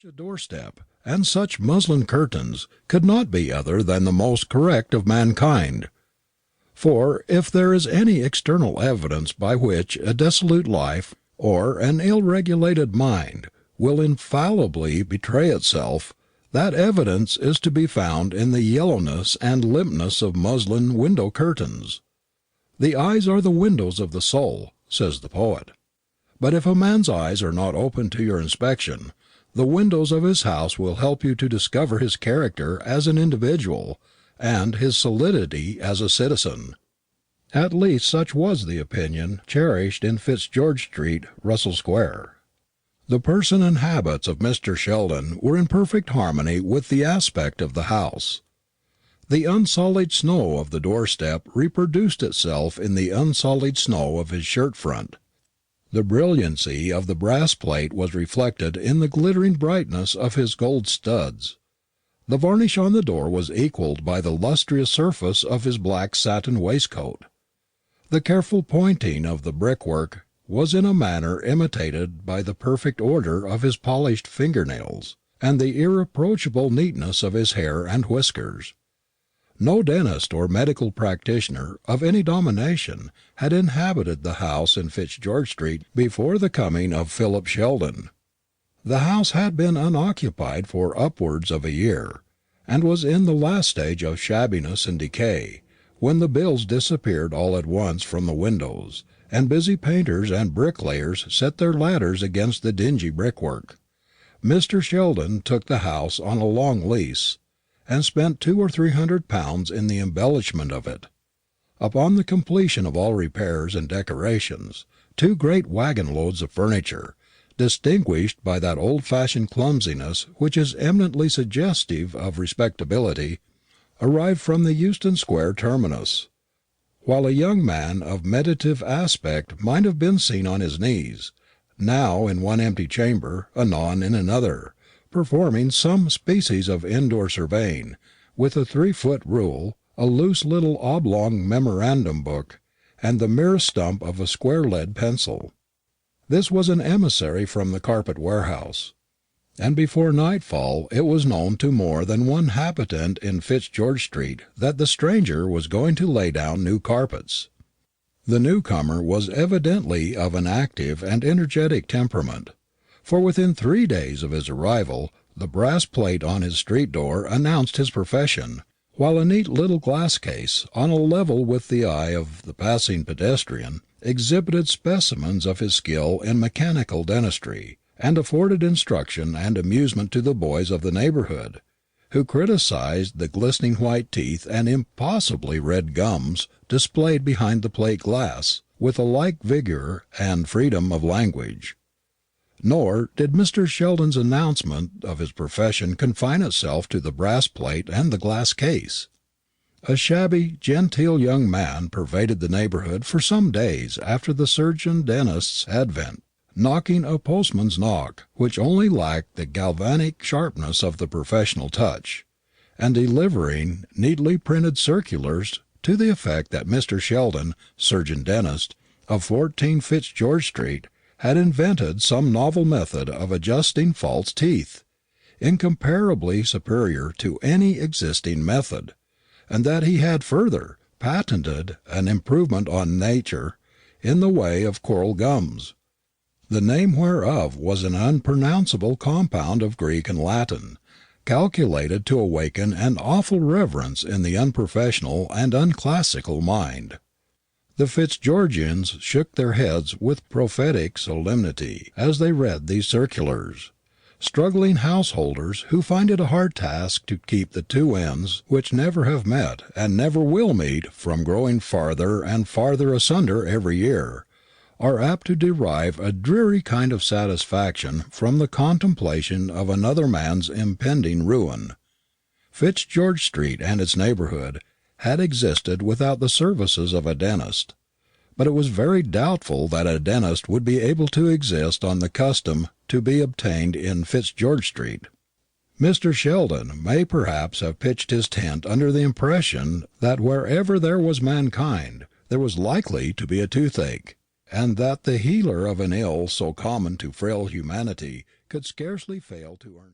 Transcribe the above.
A doorstep and such muslin curtains could not be other than the most correct of mankind. For if there is any external evidence by which a dissolute life or an ill regulated mind will infallibly betray itself, that evidence is to be found in the yellowness and limpness of muslin window curtains. The eyes are the windows of the soul, says the poet. But if a man's eyes are not open to your inspection, the windows of his house will help you to discover his character as an individual, and his solidity as a citizen. At least such was the opinion cherished in Fitzgeorge Street, Russell Square. The person and habits of Mr. Sheldon were in perfect harmony with the aspect of the house. The unsullied snow of the doorstep reproduced itself in the unsullied snow of his shirt front. The brilliancy of the brass plate was reflected in the glittering brightness of his gold studs. The varnish on the door was equalled by the lustrous surface of his black satin waistcoat. The careful pointing of the brickwork was in a manner imitated by the perfect order of his polished finger nails, and the irreproachable neatness of his hair and whiskers. No dentist or medical practitioner of any denomination had inhabited the house in Fitzgeorge Street before the coming of Philip Sheldon. The house had been unoccupied for upwards of a year, and was in the last stage of shabbiness and decay, when the bills disappeared all at once from the windows, and busy painters and bricklayers set their ladders against the dingy brickwork. Mr. Sheldon took the house on a long lease, and spent £200 or £300 in the embellishment of it. Upon the completion of all repairs and decorations, 2 great waggon loads of furniture, distinguished by that old-fashioned clumsiness which is eminently suggestive of respectability, arrived from the Euston Square terminus, while a young man of meditative aspect might have been seen on his knees, now in one empty chamber, anon in another, performing some species of indoor surveying, with a 3-foot rule, a loose little oblong memorandum book, and the merest stump of a square lead pencil. This was an emissary from the carpet warehouse, and before nightfall it was known to more than one habitant in Fitzgeorge Street that the stranger was going to lay down new carpets. The newcomer was evidently of an active and energetic temperament, for within 3 days of his arrival the brass plate on his street door announced his profession, while a neat little glass case, on a level with the eye of the passing pedestrian, exhibited specimens of his skill in mechanical dentistry, and afforded instruction and amusement to the boys of the neighbourhood, who criticised the glistening white teeth and impossibly red gums displayed behind the plate glass, with a like vigour and freedom of language. Nor did Mr. Sheldon's announcement of his profession confine itself to the brass plate and the glass case. A shabby, genteel young man pervaded the neighbourhood for some days after the surgeon dentist's advent, knocking a postman's knock, which only lacked the galvanic sharpness of the professional touch, and delivering neatly printed circulars to the effect that Mr. Sheldon, surgeon dentist, of 14 Fitzgeorge Street, had invented some novel method of adjusting false teeth, incomparably superior to any existing method, and that he had further patented an improvement on nature in the way of coral gums, the name whereof was an unpronounceable compound of Greek and Latin, calculated to awaken an awful reverence in the unprofessional and unclassical mind. The Fitzgeorgians shook their heads with prophetic solemnity as they read these circulars. Struggling householders, who find it a hard task to keep the two ends which never have met and never will meet from growing farther and farther asunder every year, are apt to derive a dreary kind of satisfaction from the contemplation of another man's impending ruin. Fitzgeorge Street and its neighbourhood had existed without the services of a dentist, but it was very doubtful that a dentist would be able to exist on the custom to be obtained in Fitzgeorge Street. Mr. Sheldon may perhaps have pitched his tent under the impression that wherever there was mankind there was likely to be a toothache, and that the healer of an ill so common to frail humanity could scarcely fail to earn.